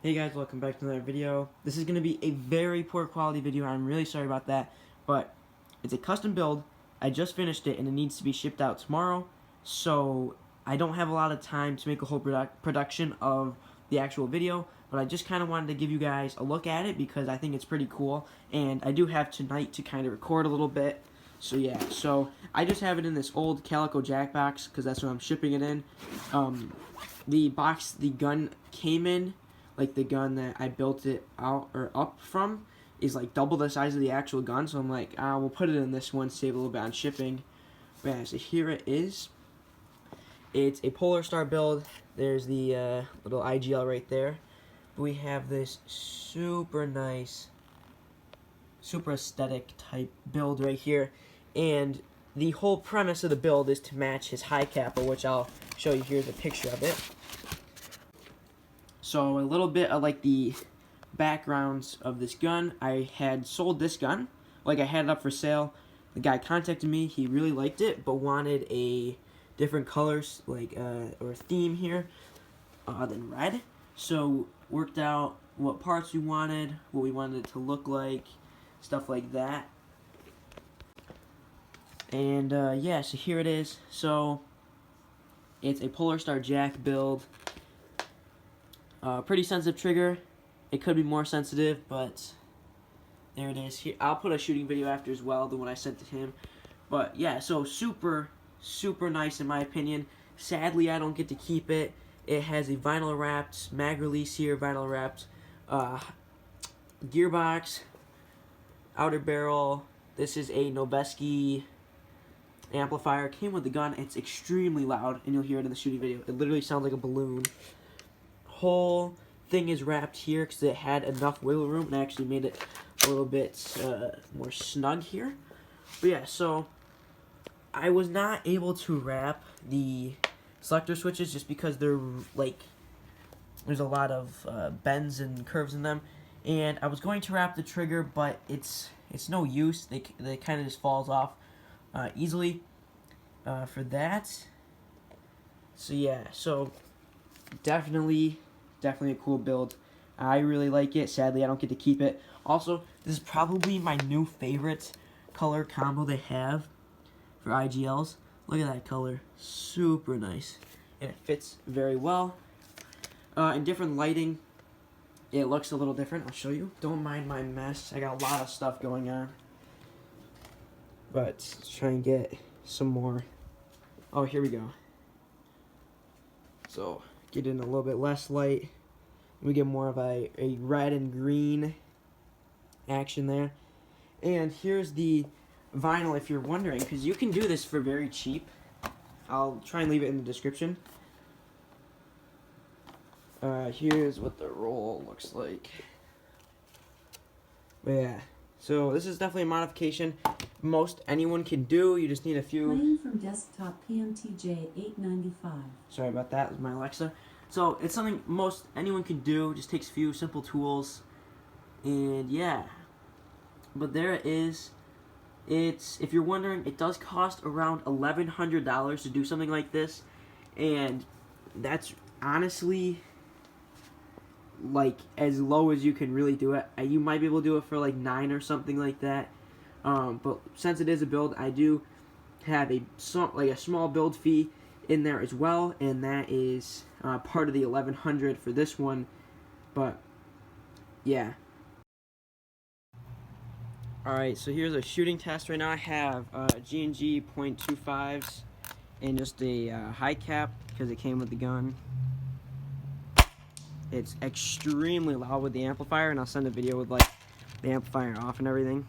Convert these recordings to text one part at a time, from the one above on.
Hey guys, welcome back to another video. This is going to be a very poor quality video. I'm really sorry about that, but it's a custom build. I just finished it and it needs to be shipped out tomorrow, so I don't have a lot of time to make a whole production of the actual video, but I just kind of wanted to give you guys a look at it because I think it's pretty cool, and I do have tonight to kind of record a little bit. So yeah, so I just have it in this old Calico Jack box because that's what I'm shipping it in. The box the gun came in, like the gun that I built it out or up from, is like double the size of the actual gun. So I'm like, we'll put it in this one, save a little bit on shipping. But yeah, so here it is. It's a polarstar build. There's the little IGL right there. We have this super nice, super aesthetic type build right here, and the whole premise of the build is to match his high capper, which I'll show you. Here's a picture of it. So a little bit of like the backgrounds of this gun. I had sold this gun, like I had it up for sale. The guy contacted me, he really liked it, but wanted a different colors, like or theme here, than red. So worked out what parts we wanted, what we wanted it to look like, stuff like that. And yeah, so here it is. So it's a polarstar Jack build. Pretty sensitive trigger. It could be more sensitive, but there it is. Here, I'll put a shooting video after as well, the one I sent to him. But yeah, so super nice in my opinion. Sadly, I don't get to keep it. It has a vinyl wrapped mag release here, vinyl wrapped gearbox, outer barrel. This is a Noveski amplifier. Came with the gun. It's extremely loud, and you'll hear it in the shooting video. It literally sounds like a balloon. Whole thing is wrapped here because it had enough wiggle room and actually made it a little bit more snug here. But yeah, so I was not able to wrap the selector switches just because they're like, there's a lot of bends and curves in them, and I was going to wrap the trigger, but it's no use. They kind of just falls off easily for that. So yeah, so definitely a cool build. I really like it. Sadly, I don't get to keep it. Also, this is probably my new favorite color combo they have for IGLs. Look at that color. Super nice. And it fits very well. In different lighting, it looks a little different. I'll show you. Don't mind my mess. I got a lot of stuff going on. But let's try and get some more. Oh, here we go. So get in a little bit less light. We get more of a red and green action there. And here's the vinyl, if you're wondering, because you can do this for very cheap. I'll try and leave it in the description. Here's what the roll looks like. But yeah, so this is definitely a modification most anyone can do. You just need a few. Playing from desktop PMTJ 895. Sorry about that. It was my Alexa. So it's something most anyone can do. Just takes a few simple tools, and yeah. But there it is. If you're wondering, it does cost around $1,100 to do something like this, and that's honestly like as low as you can really do it. You might be able to do it for like $9 or something like that. But since it is a build, I do have a small build fee in there as well, and that is part of the $1,100 for this one. But yeah. Alright, so here's a shooting test. Right now I have G&G .25s and just a high cap because it came with the gun. It's extremely loud with the amplifier, and I'll send a video with like the amplifier off and everything.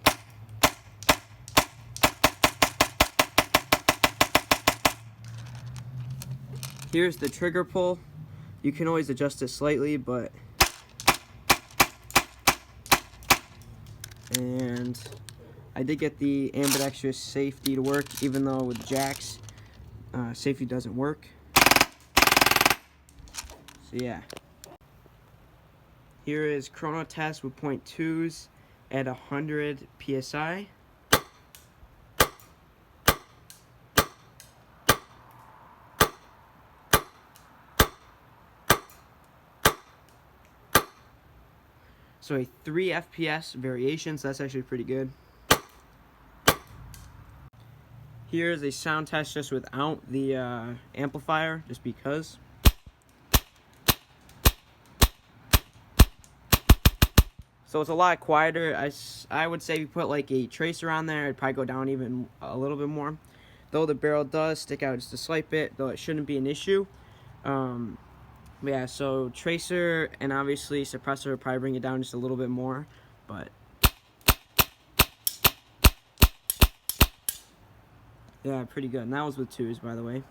Here's the trigger pull. You can always adjust it slightly, but and I did get the ambidextrous safety to work, even though with jacks safety doesn't work. So yeah, here is chrono test with .2s at 100 psi. So a 3 FPS variation, so that's actually pretty good. Here's a sound test just without the amplifier, just because. So it's a lot quieter. I would say if you put like a tracer on there, it'd probably go down even a little bit more. Though the barrel does stick out just a slight bit, though it shouldn't be an issue. Yeah, so tracer and obviously suppressor would probably bring it down just a little bit more, but yeah, pretty good. And that was with 2s, by the way.